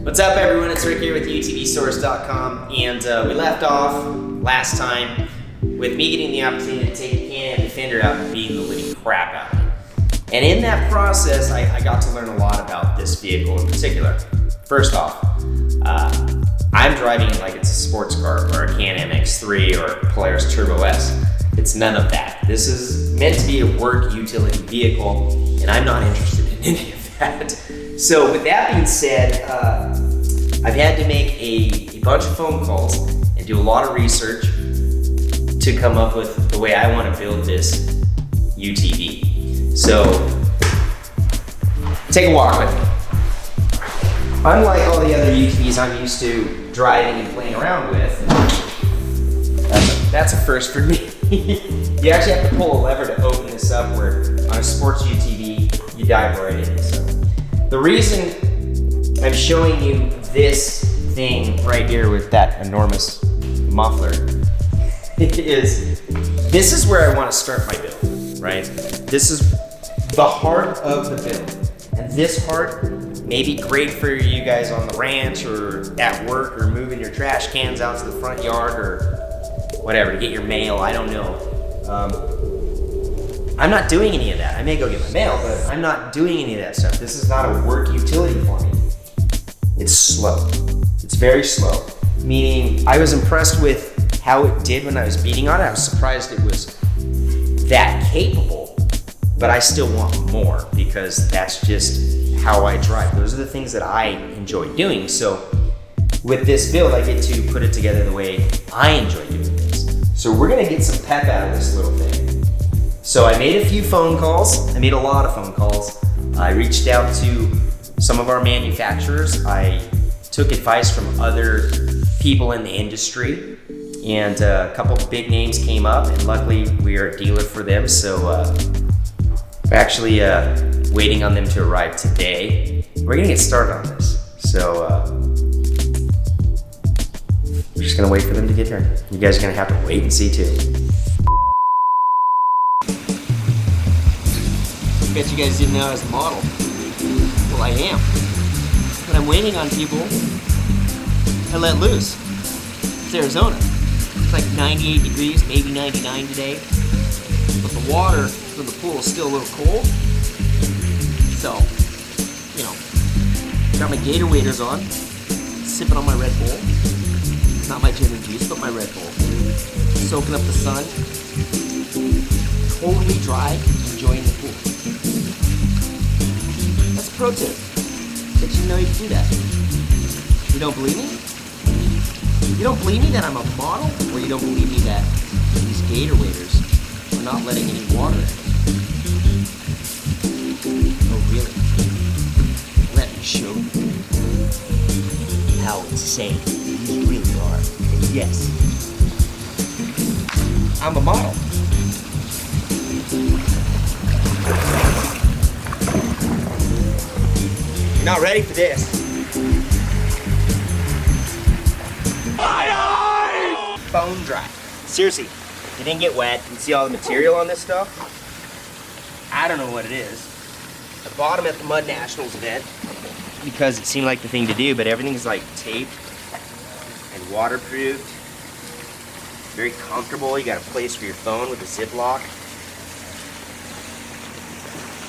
What's up, everyone? It's Rick here with UTVsource.com, and we left off last time with me getting the opportunity to take the Can-Am Defender out and beating the living crap out of it. And in that process, I got to learn a lot about this vehicle in particular. First off, I'm driving it like it's a sports car or a Can-Am X3 or a Polaris Turbo S. It's none of that. This is meant to be a work utility vehicle, and I'm not interested in any of that. So with that being said, I've had to make a bunch of phone calls and do a lot of research to come up with the way I want to build this UTV. So take a walk with me. Unlike all the other UTVs I'm used to driving and playing around with, that's a first for me. You actually have to pull a lever to open this up, where on a sports UTV, you dive right in. So the reason I'm showing you this thing right here with that enormous muffler is this is where I want to start my build, right? This is the heart of the build. And this part may be great for you guys on the ranch or at work or moving your trash cans out to the front yard or whatever, to get your mail, I don't know. I'm not doing any of that. I may go get my mail, but I'm not doing any of that stuff. This is not a work utility for me. It's slow. It's very slow. Meaning, I was impressed with how it did when I was beating on it. I was surprised it was that capable, but I still want more because that's just how I drive. Those are the things that I enjoy doing. So with this build, I get to put it together the way I enjoy doing things. So we're gonna get some pep out of this little thing. So I made a few phone calls. I made a lot of phone calls. I reached out to some of our manufacturers. I took advice from other people in the industry, and a couple of big names came up, and luckily we are a dealer for them. So we're actually waiting on them to arrive today. We're gonna get started on this. So we're just gonna wait for them to get here. You guys are gonna have to wait and see too. I bet you guys didn't know I was a model. Well, I am. But I'm waiting on people to let loose. It's Arizona. It's like 98 degrees, maybe 99 today. But the water from the pool is still a little cold. So, you know, got my GatorWaders on, sipping on my Red Bull. Not my gin and juice, but my Red Bull. Soaking up the sun. Totally dry, enjoying the pool. That's a pro tip. Did you know you can do that? You don't believe me? You don't believe me that I'm a model? Or you don't believe me that these GatorWaders are not letting any water in? Oh, really? Let me show you how insane these really are. And yes, I'm a model. You're not ready for this. Bone dry. Seriously, it didn't get wet. You can see all the material on this stuff. I don't know what it is. I bought them at the Mud Nationals event because it seemed like the thing to do, but everything is like taped and waterproofed. Very comfortable. You got a place for your phone with a Ziploc.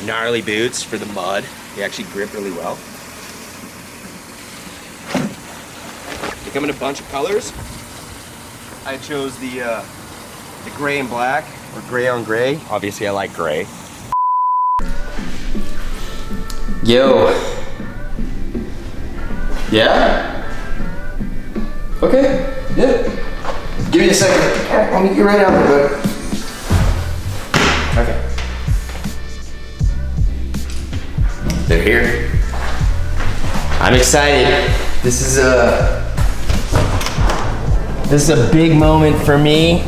Gnarly boots for the mud. They actually grip really well. They come in a bunch of colors. I chose the gray and black, or gray on gray. Obviously I like gray. Yo. Yeah? Okay, yeah. Give me a second. I'll meet you right out there, bud. Okay. They're here. I'm excited. This is a big moment for me.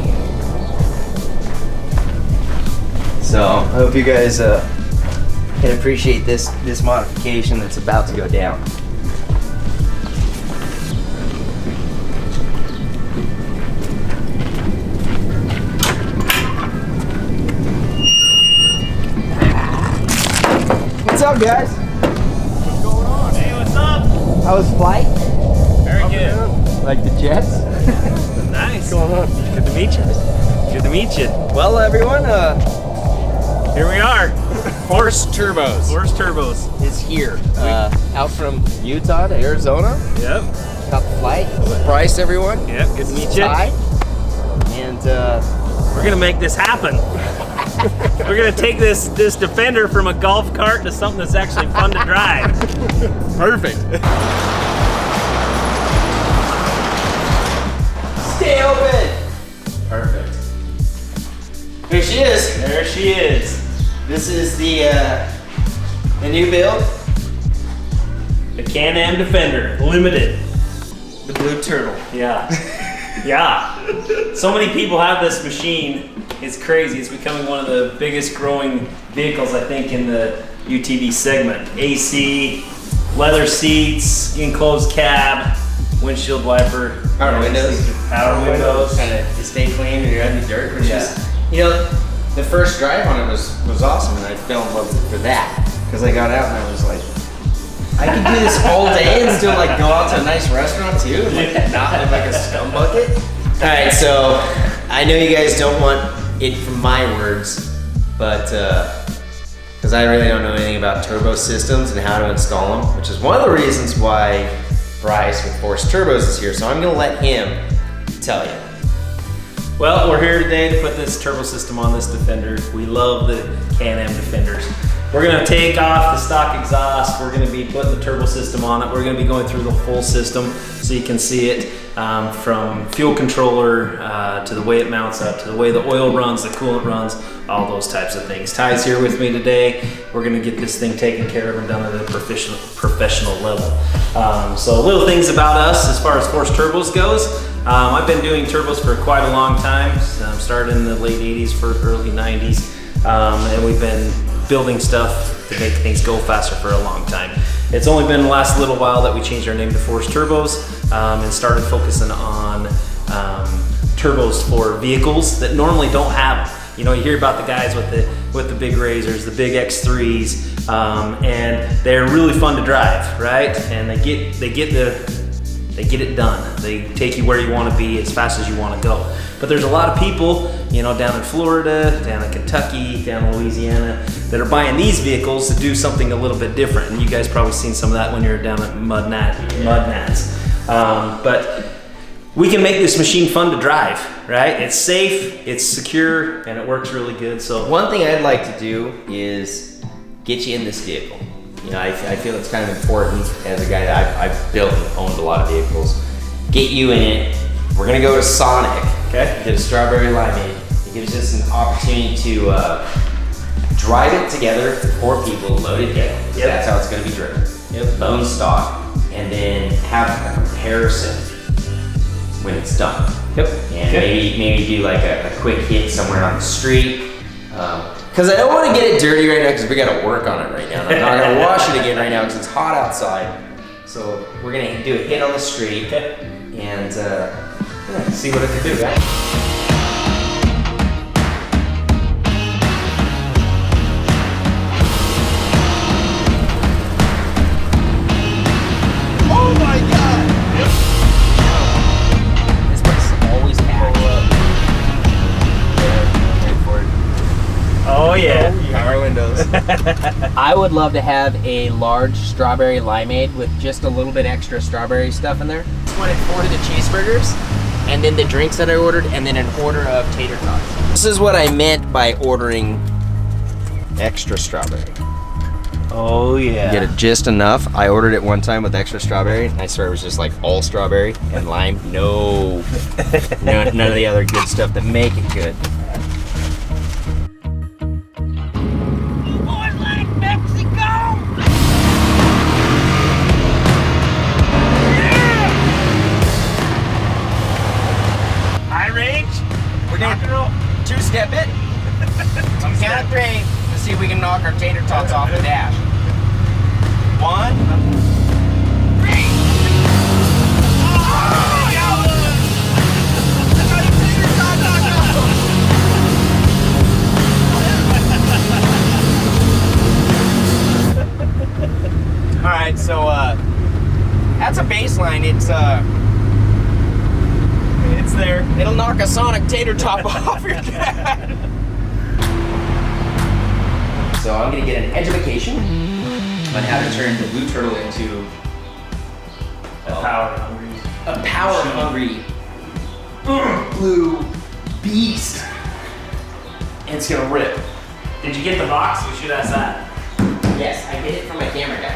So I hope you guys can appreciate this modification that's about to go down. What's up, guys? What's going on? Hey, what's up? How was flight? Very good. Like the jets? Nice. What's going on? Good to meet you. Good to meet you. Well, everyone, here we are. ForceTurbos. ForceTurbos is here. Out from Utah to Arizona. Yep. Got the flight with Bryce, everyone. Yep, good to meet you. Hi. And we're gonna make this happen. We're gonna take this Defender from a golf cart to something that's actually fun to drive. Perfect. Stay open. Perfect. Here she is. There she is. This is the new build. The Can-Am Defender, limited. The Blue Turtle. Yeah. Yeah. So many people have this machine. It's crazy. It's becoming one of the biggest growing vehicles, I think, in the UTV segment. AC, leather seats, enclosed cab, windshield wiper. Power windows. Power windows. Kind of stay clean when you're out in the dirt, which is, you know, the first drive on it was awesome, and I fell in love with it for that. Because I got out and I was like, I could do this all day and still like go out to a nice restaurant too, and like not live like a scum bucket. All right, so I know you guys don't want it from my words, but because I really don't know anything about turbo systems and how to install them, which is one of the reasons why Bryce with ForceTurbos is here. So I'm gonna let him tell you. Well, we're here today to put this turbo system on this Defender. We love the Can-Am Defenders. We're gonna take off the stock exhaust. We're gonna be putting the turbo system on it. We're gonna be going through the full system so you can see it from fuel controller to the way it mounts up, to the way the oil runs, the coolant runs, all those types of things. Ty's here with me today. We're gonna get this thing taken care of and done at a professional level. So little things about us as far as ForceTurbos goes. I've been doing turbos for quite a long time. Started in the late 80s, for early 90s. And we've been building stuff to make things go faster for a long time. It's only been the last little while that we changed our name to ForceTurbos and started focusing on turbos for vehicles that normally don't have them. You know, you hear about the guys with the big razors, the big X3s, and they're really fun to drive, right? And they get it done. They take you where you want to be as fast as you want to go. But there's a lot of people, you know, down in Florida, down in Kentucky, down in Louisiana, that are buying these vehicles to do something a little bit different. And you guys probably seen some of that when you're down at Mud Nats. But we can make this machine fun to drive, right? It's safe, it's secure, and it works really good. So one thing I'd like to do is get you in this vehicle. You know, I feel it's kind of important as a guy that I've built and owned a lot of vehicles. Get you in it. We're gonna go to Sonic. Okay. Get a strawberry limeade. It gives us an opportunity to drive it together, 4 people, loaded down. Yep. That's how it's gonna be driven. Yep. Bone stock, and then have a comparison when it's done. Yep. And maybe do like a quick hit somewhere on the street. Because I don't want to get it dirty right now because we got to work on it right now. And I'm not going to wash it again right now because it's hot outside. So we're going to do a hit on the street and see what it can do, right? Oh my God! This place is always packed. Oh yeah. Power windows. I would love to have a large strawberry limeade with just a little bit extra strawberry stuff in there. Just wanted 4 of the cheeseburgers, and then the drinks that I ordered, and then an order of tater tots. This is what I meant by ordering extra strawberry. Oh yeah. Get it just enough. I ordered it one time with extra strawberry, and I swear it was just like all strawberry and lime. No, none of the other good stuff that make it good. We're gonna two-step it. On count of 3, let's see if we can knock our tater tots off the dash. 1, 3. All right, so line, it's there. It'll knock a sonic tater top off your dad. So I'm gonna get an education on how to turn the blue turtle into A power hungry blue beast. And it's gonna rip. Did you get the box? We should ask that. Yes, I get it from my camera guy.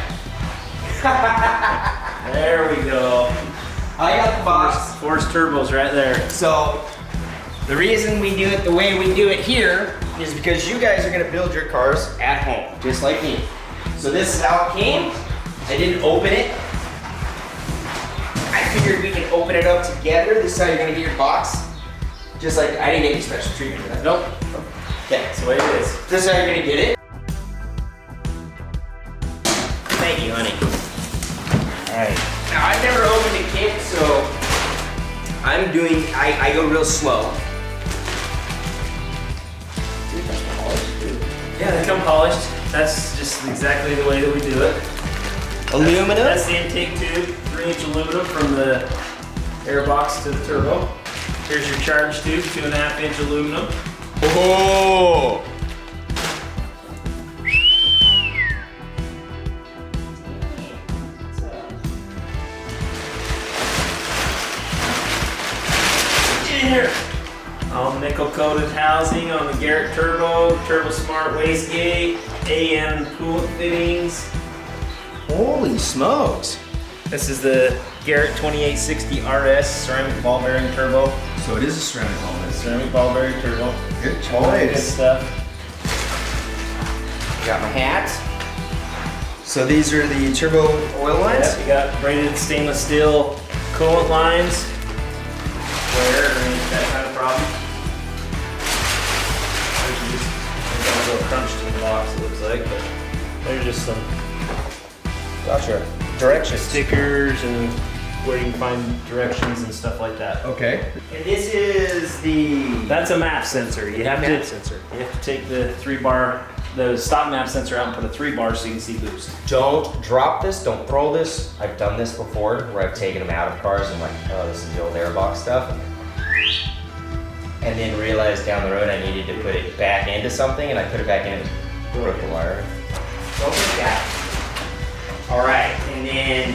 There we go. I got the box. ForceTurbos right there. So the reason we do it the way we do it here is because you guys are gonna build your cars at home, just like me. So this is how it came. I didn't open it. I figured we can open it up together. This is how you're gonna get your box. Just like, I didn't get any special treatment for that. Nope. Okay, That's the way it is. this is how you're gonna get it. Thank you, honey. All right. Now, I've never opened a kit, so I go real slow. Yeah, they come polished. That's just exactly the way that we do it. Aluminum? That's the intake tube, 3-inch aluminum from the air box to the turbo. Here's your charge tube, 2.5-inch aluminum. Oh! Here. All nickel coated housing on the Garrett Turbo, Turbo Smart wastegate, AN coolant fittings. Holy smokes! This is the Garrett 2860 RS ceramic ball bearing turbo. So it is a ceramic helmet. Ceramic ball bearing turbo. Good Good stuff. Got my hat. So these are the turbo oil lines? Yep, you got braided stainless steel coolant lines. Wear or any that kind of problem. There's a little crunch to the box, it looks like, but there's just some Gotcha. Directions. stickers and where you can find directions and stuff like that. Okay. And this is the... That's a map sensor. You have map to sensor. You have to take the the stop map sensor out and put a 3-bar so you can see boost. Don't drop this, don't throw this. I've done this before where I've taken them out of cars and like, oh, this is the old airbox stuff. And then realized down the road I needed to put it back into something and I put it back in and broke the wire. Don't break that. All right, and then,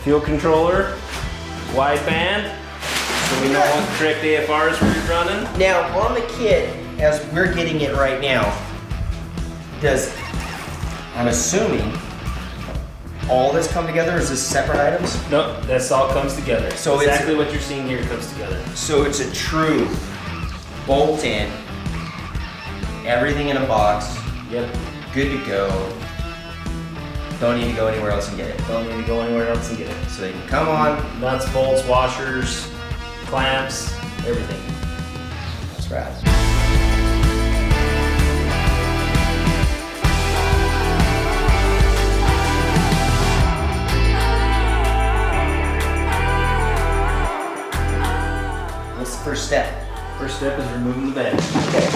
Fuel controller, wideband, so we know what correct AFRs we're running. now on the kit, as we're getting it right now, I'm assuming, all this come together? Is this separate items? Nope, this all comes together. So it's- exactly what you're seeing here comes together. So it's a true bolt in, everything in a box, Yep. good to go. Don't need to go anywhere else and get it. Don't need to go anywhere else and get it. So they can come on. Nuts, bolts, washers, clamps, everything. That's rad. What's the first step? First step is removing the bed. Okay.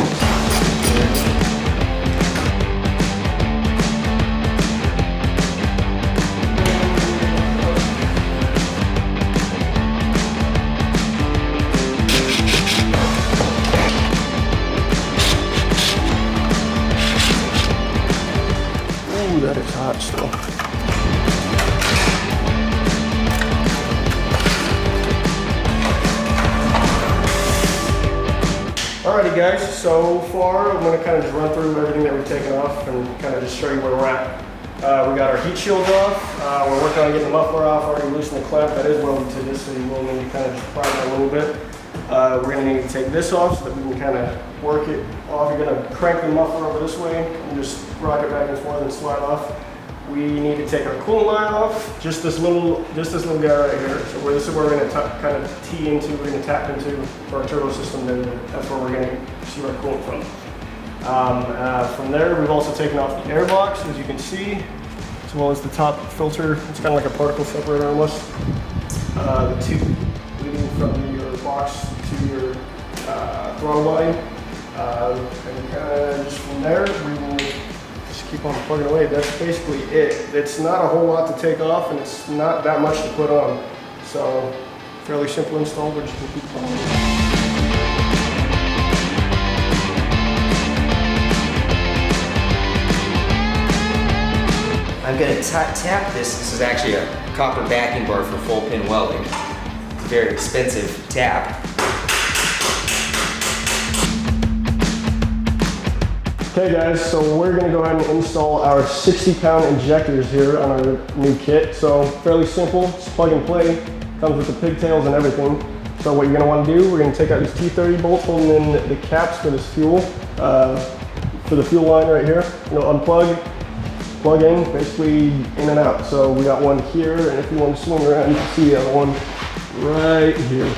Ooh, that is hot still. Alrighty guys, so far I'm going to kind of just run through everything that we've taken off and kind of just show you where we're at. We got our heat shields off, we're working on getting the muffler off, already loosened the clamp, that is welded to this, so you will need to kind of just pry that a little bit. We're going to need to take this off so that we can kind of work it off. You're going to crank the muffler over this way and just rock it back and forth and slide off. We need to take our coolant line off, just this little guy right here. So this is where we're going to kind of tee into, we're going to tap into for our turbo system, and that's where we're going to see our coolant from. From there, we've also taken off the air box, as you can see, as well as the top filter. It's kind of like a particle separator almost. The tube leading from your box to your throttle body. And kind of just from there, we will just keep on plugging away. That's basically it. It's not a whole lot to take off, and it's not that much to put on. So fairly simple install, but just gonna keep plugging. I'm gonna tap this. This is actually a copper backing bar for full pin welding. It's a very expensive tap. Okay guys, so we're gonna go ahead and install our 60-pound injectors here on our new kit. So fairly simple, it's plug and play. Comes with the pigtails and everything. So what you're gonna wanna do, we're gonna take out these T30 bolts holding in the caps for this fuel, for the fuel line right here. Unplug, plug in, basically in and out. So we got one here, and if you want to swing around, you can see the other one right here.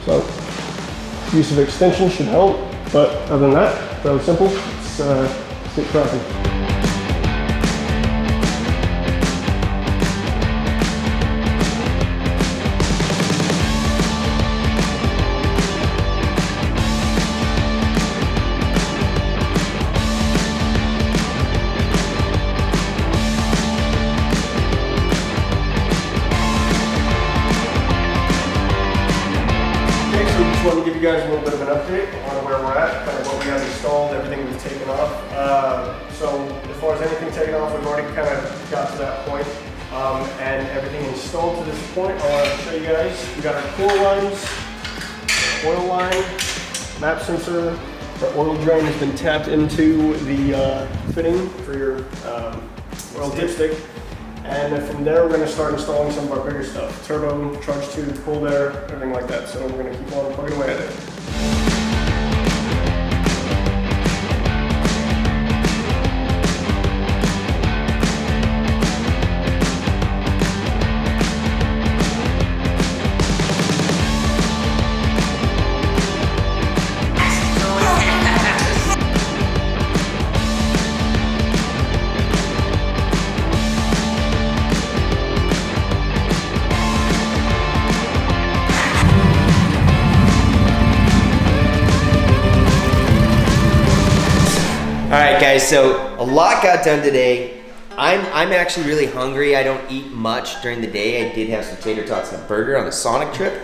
So use of extension should help, but other than that, fairly simple. Let's get cracking. I want to give you guys a little bit of an update on where we're at, kind of what we have installed, everything we've taken off. So as far as anything taken off, we've already kind of got to that point. And everything installed to this point, I want to show you guys. We got our coil lines, oil line, map sensor. Our oil drain has been tapped into the fitting for your oil dipstick. And then from there, we're going to start installing some of our bigger stuff. Turbo, charge tube, cold air, everything like that. So we're going to keep on plugging away at it. All right, guys, so a lot got done today. I'm actually really hungry. I don't eat much during the day. I did have some tater tots and a burger on the Sonic trip,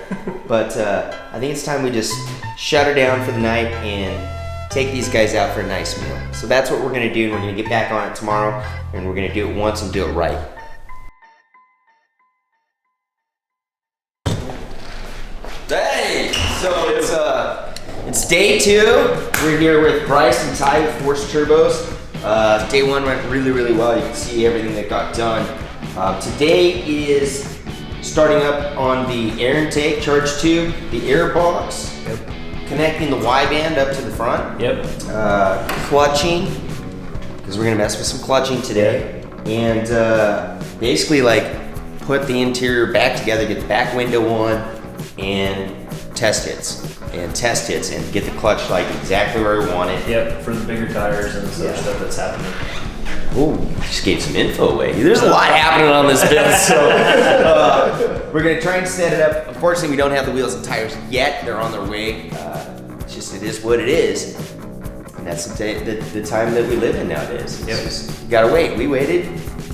but I think it's time we just shut her down for the night and take these guys out for a nice meal. So that's what we're gonna do, and we're gonna get back on it tomorrow, and we're gonna do it once and do it right. Hey, so it's day 2. We're here with Bryce and Ty with ForceTurbos. Day 1 went really, really well. You can see everything that got done. Today is starting up on the air intake charge tube, the air box, connecting the Y band up to the front. Clutching, because we're gonna mess with some clutching today, and basically like put the interior back together, get the back window on, and test hits and get the clutch like exactly where we want it. Yep, for the bigger tires and the other stuff that's happening. Ooh, just gave some info away. There's a lot happening on this build, so we're gonna try and set it up. Unfortunately, we don't have the wheels and tires yet. They're on their way. It's just, it is what it is. And that's the time that we live in nowadays. It's just, you gotta wait. We waited.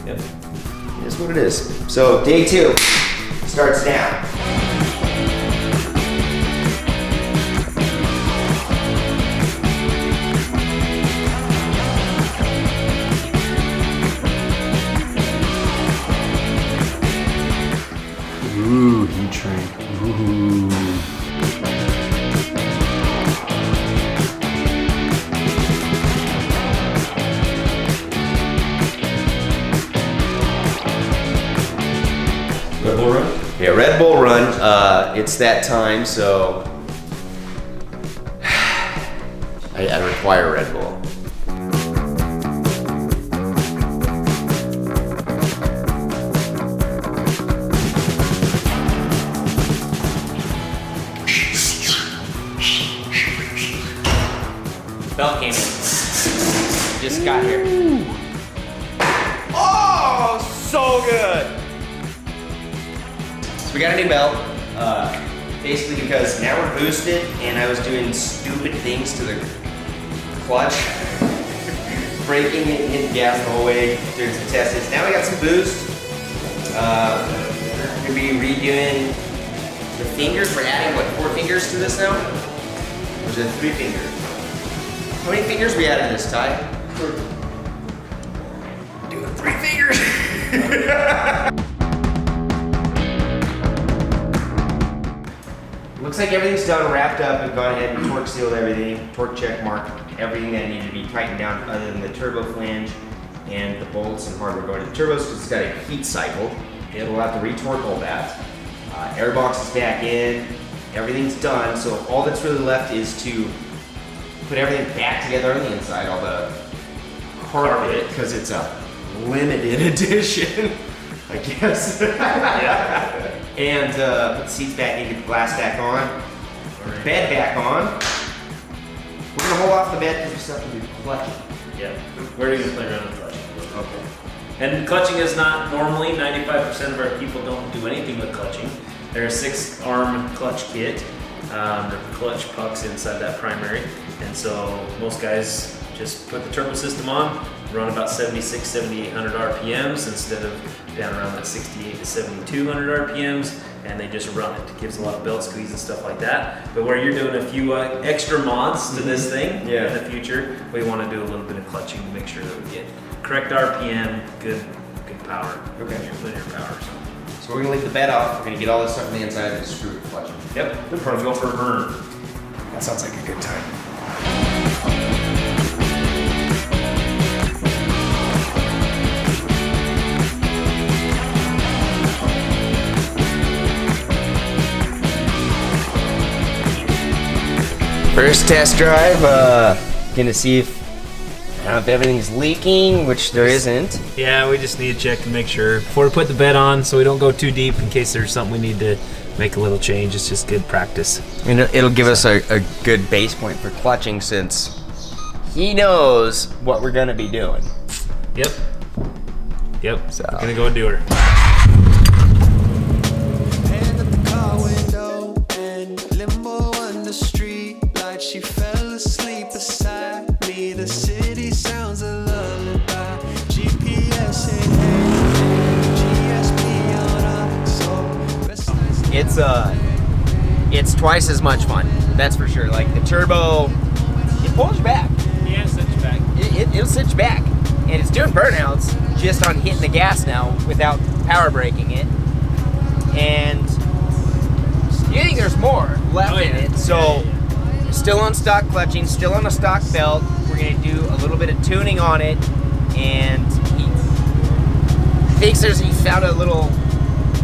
Yep. It is what it is. So day 2 starts now. Ooh, heat shrink. Ooh. Red Bull Run? Yeah, Red Bull Run. It's that time, so I require Red Bull. Belt came in. Just got here. Oh, so good! So we got a new belt, basically because now we're boosted and I was doing stupid things to the clutch. braking it, hitting gas the whole way, doing some tests. Now we got some boost. We're gonna be redoing the fingers. We're adding what, 4 fingers to this now? Or is it 3 fingers? How many fingers we added this, Ty? Doing 3 fingers. Looks like everything's done, wrapped up. We've gone ahead and torque sealed everything, torque check mark, everything that needed to be tightened down other than the turbo flange and the bolts and hardware going to the turbos because it's got a heat cycle. It'll have to retorque all that. Air box is back in, everything's done. So all that's really left is to put everything back together on the inside, all the carpet, because it's a limited edition, I guess. Yeah. And put the seats back in, get the glass back on, bed back on. We're gonna hold off the bed because we still have to do clutching. Yeah, we're gonna play around with clutching. Okay. And clutching is not normally, 95% of our people don't do anything with clutching. There's a 6-arm clutch kit. There are clutch pucks inside that primary. And so most guys just put the turbo system on, run about 7,800 RPMs instead of down around that 68 to 7,200 RPMs, and they just run it. It gives a lot of belt squeeze and stuff like that. But where you're doing a few extra mods to this thing in the future, we want to do a little bit of clutching to make sure that we get correct RPM, good power, linear power. So we're gonna leave the bed off. We're gonna get all this stuff on the inside and screw it clutching. Yep, we're gonna go for a burn. That sounds like a good time. First test drive, gonna see if everything's leaking, which there isn't. Yeah, we just need to check to make sure before we put the bed on so we don't go too deep in case there's something we need to make a little change. It's just good practice. And it'll give us a good base point for clutching since he knows what we're gonna be doing. Yep. Yep, So. we're gonna go do her. She fell asleep beside me. The city sounds a lullaby. GPS ain't GSP on It's twice as much fun. That's for sure. Like the turbo, it pulls you back. Yeah, cinch back. It'll cinch back, and it's doing burnouts just on hitting the gas now without power braking it. And you think there's more left in it, so. Still on stock clutching, still on a stock belt. We're gonna do a little bit of tuning on it, and he thinks he found a little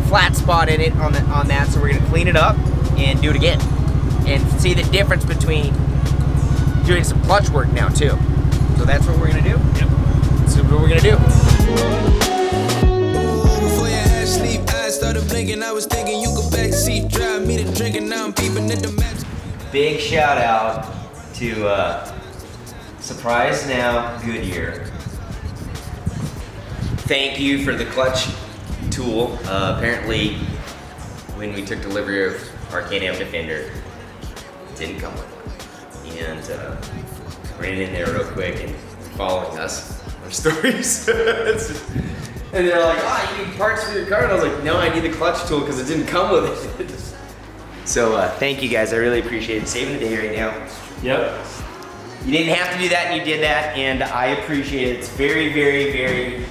flat spot in it on that, so we're gonna clean it up and do it again, and see the difference between doing some clutch work now too. So that's what we're gonna do. Yep. That's what we're gonna do. Before your ass sleep, eyes started blinking. I was thinking you could backseat drive me to drinking. Now I'm peeping at the match. Big shout out to Surprise Now Goodyear. Thank you for the clutch tool. Apparently, when we took delivery of our Can-Am Defender, it didn't come with one. And ran in there real quick and following us, our stories. And they're like, you need parts for your car? And I was like, no, I need the clutch tool because it didn't come with it. So thank you guys, I really appreciate it. Saving the day right now. Yep. You didn't have to do that and you did that, and I appreciate it. It's very, very, very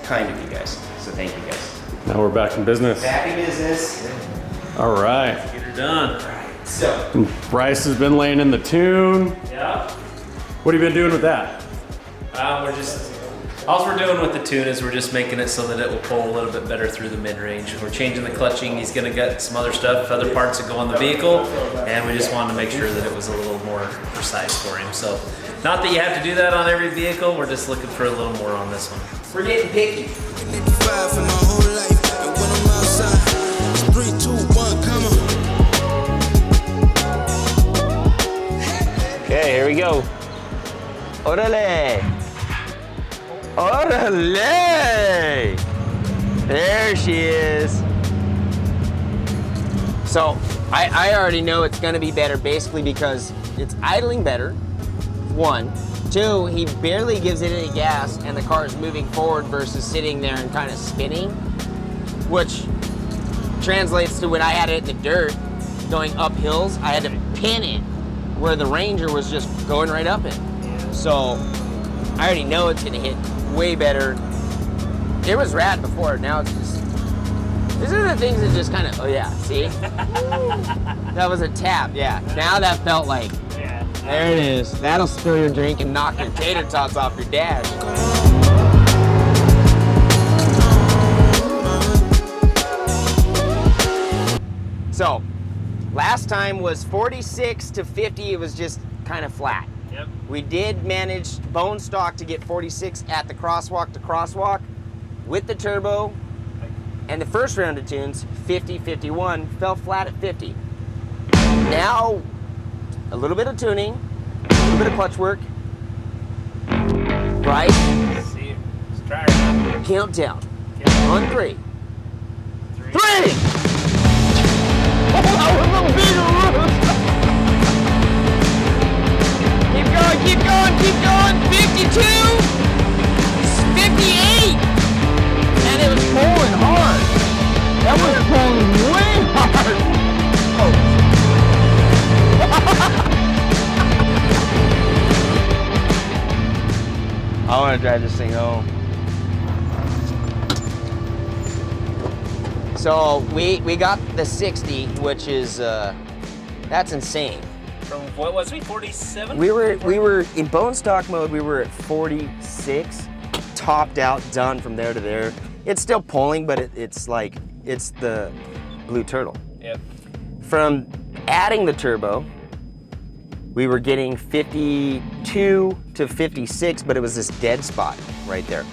kind of you guys. So thank you guys. Now we're back in business. Back in business. All right. Get her done. So, Bryce has been laying in the tune. Yeah. What have you been doing with that? All we're doing with the tune is we're just making it so that it will pull a little bit better through the mid-range. We're changing the clutching. He's gonna get some other stuff, other parts that go on the vehicle, and we just wanted to make sure that it was a little more precise for him. So, not that you have to do that on every vehicle, we're just looking for a little more on this one. we're getting picky. For my whole life, and when I'm outside, it's 3, 2, 1, come on. Okay, here we go. Orale! Orale! There she is. So, I already know it's gonna be better basically because it's idling better, one. 2, he barely gives it any gas and the car is moving forward versus sitting there and kind of spinning, which translates to when I had it in the dirt going up hills, I had to pin it where the Ranger was just going right up it. So I already know it's gonna hit way better. It was rad before, now it's just, these are the things that just kind of, oh yeah, see? That was a tap, yeah. Now that felt like, there it is. That'll spill your drink and knock your tater tots off your dash. So, last time was 46 to 50, it was just kind of flat. Yep. We did manage bone stock to get 46 at the crosswalk to crosswalk with the turbo and the first round of tunes, 50, 51, fell flat at 50. Now, a little bit of tuning, a little bit of clutch work. Bryce, Let's see. Let's try it. countdown. On 3. 3! Oh, that was a big roof! Keep going, keep going, keep going! 52! 58! And it was pulling hard. That was pulling way hard. I want to drive this thing home. So we got the 60, which is that's insane. From what was we, 47? We were in bone stock mode. We were at 46, topped out, done from there to there. It's still pulling, but it's like it's the Blue Turtle. Yep. From adding the turbo, we were getting 52 to 56, but it was this dead spot right there.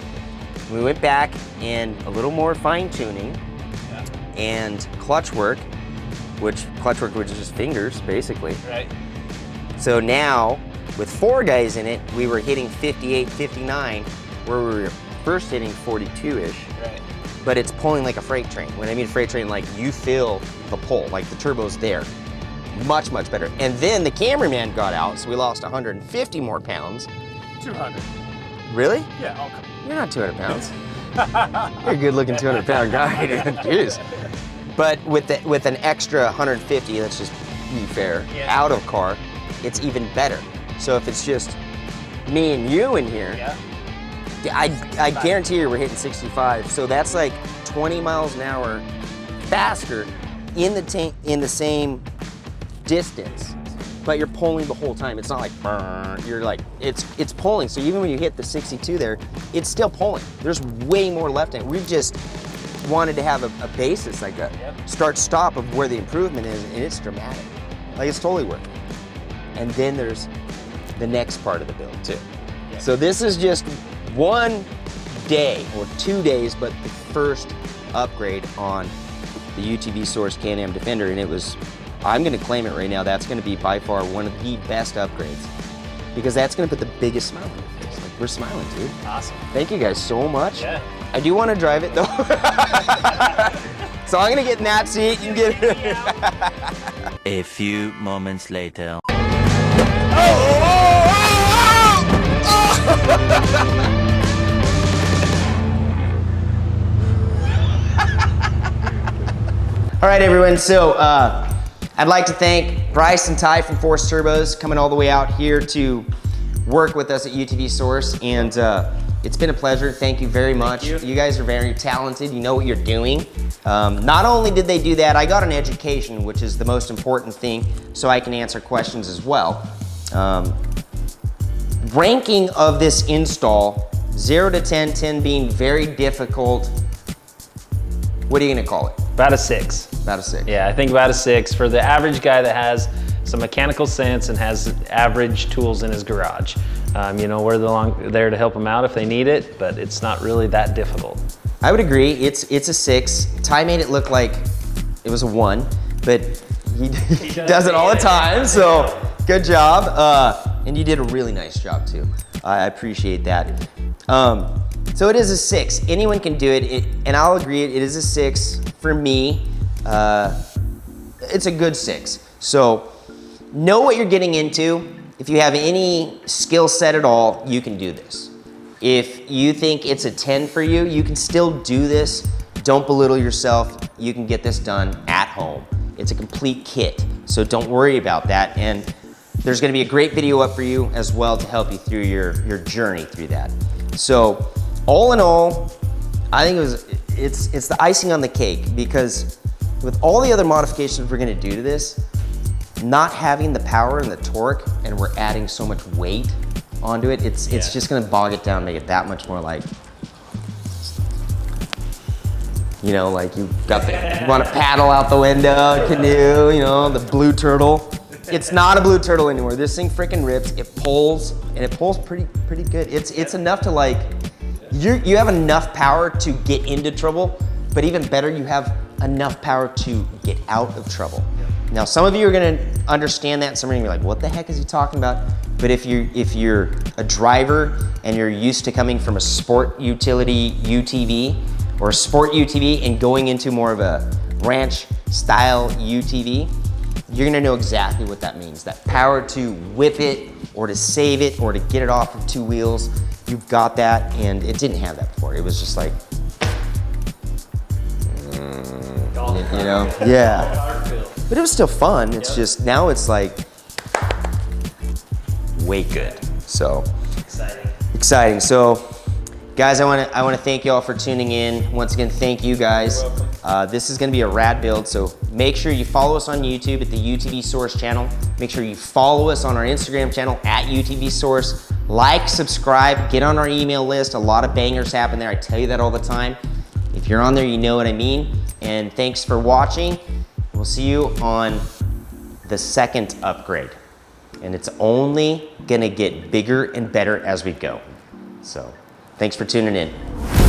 We went back and a little more fine tuning and clutch work, which is just fingers basically. Right. So now with 4 guys in it, we were hitting 58, 59, where we were first hitting 42-ish. Right. But it's pulling like a freight train. When I mean freight train, like you feel the pull, like the turbo's there. Much, much better. And then the cameraman got out, so we lost 150 more pounds. 200. Really? Yeah, I'll come. You're not 200 pounds. You're a good looking 200 pound guy, dude. Jeez. But with an extra 150, let's just be fair, out of car, it's even better. So if it's just me and you in here, I guarantee you we're hitting 65. So that's like 20 miles an hour faster in the same distance, but you're pulling the whole time. It's not like burn. You're like it's pulling. So even when you hit the 62 there, it's still pulling. There's way more left in it. We just wanted to have a basis, like a start-stop of where the improvement is, and it's dramatic. Like it's totally worth it. And then there's the next part of the build too. So this is just 1 day or 2 days, but the first upgrade on the UTV Source Can-Am Defender, and it was, I'm gonna claim it right now, that's gonna be by far one of the best upgrades, because that's gonna put the biggest smile on your face. Like, we're smiling, dude. Awesome. Thank you guys so much. Yeah. I do wanna drive it though. So I'm gonna get in that seat and get it. A few moments later. All right, everyone, so I'd like to thank Bryce and Ty from ForceTurbos coming all the way out here to work with us at UTV Source, and it's been a pleasure. Thank you very much. You guys are very talented. You know what you're doing. Not only did they do that, I got an education, which is the most important thing, so I can answer questions as well. Ranking of this install, 0 to 10, 10 being very difficult. What are you gonna call it? About a 6. About a 6. Yeah, I think about a 6 for the average guy that has some mechanical sense and has average tools in his garage. You know, we're there to help them out if they need it, but it's not really that difficult. I would agree. It's a 6. Ty made it look like it was a 1, but he does it all the time. So good job, and you did a really nice job too. I appreciate that. So it is a 6. Anyone can do it, and I'll agree. It is a 6 for me. It's a good 6. So know what you're getting into. if you have any skill set at all, you can do this. If you think it's a 10 for you, you can still do this. Don't belittle yourself. You can get this done at home. It's a complete kit, so don't worry about that. And there's gonna be a great video up for you as well to help you through your journey through that. So all in all, I think it's the icing on the cake, because with all the other modifications we're gonna do to this, not having the power and the torque, and we're adding so much weight onto it, it's just gonna bog it down, make it that much more like, you know, like you want to paddle out the window, canoe, you know, the blue turtle. It's not a blue turtle anymore. This thing freaking rips. It pulls, and it pulls pretty good. It's enough to like, you have enough power to get into trouble, but even better, you have enough power to get out of trouble. Now, some of you are gonna understand that, and some are gonna be like, what the heck is he talking about? But if you're a driver and you're used to coming from a sport utility UTV or a sport UTV and going into more of a ranch style UTV, you're gonna know exactly what that means. That power to whip it or to save it or to get it off of two wheels, you've got that, and it didn't have that before. It was just like, you know, yeah. But it was still fun. It's just, now it's like way good. So exciting. So guys, I want to thank you all for tuning in. Once again, thank you guys. This is going to be a rad build, so make sure you follow us on YouTube at the UTV Source channel. Make sure you follow us on our Instagram channel at UTV Source. Like, subscribe, get on our email list. A lot of bangers happen there. I tell you that all the time. If you're on there, you know what I mean. And thanks for watching. We'll see you on the second upgrade. And it's only gonna get bigger and better as we go. So, thanks for tuning in.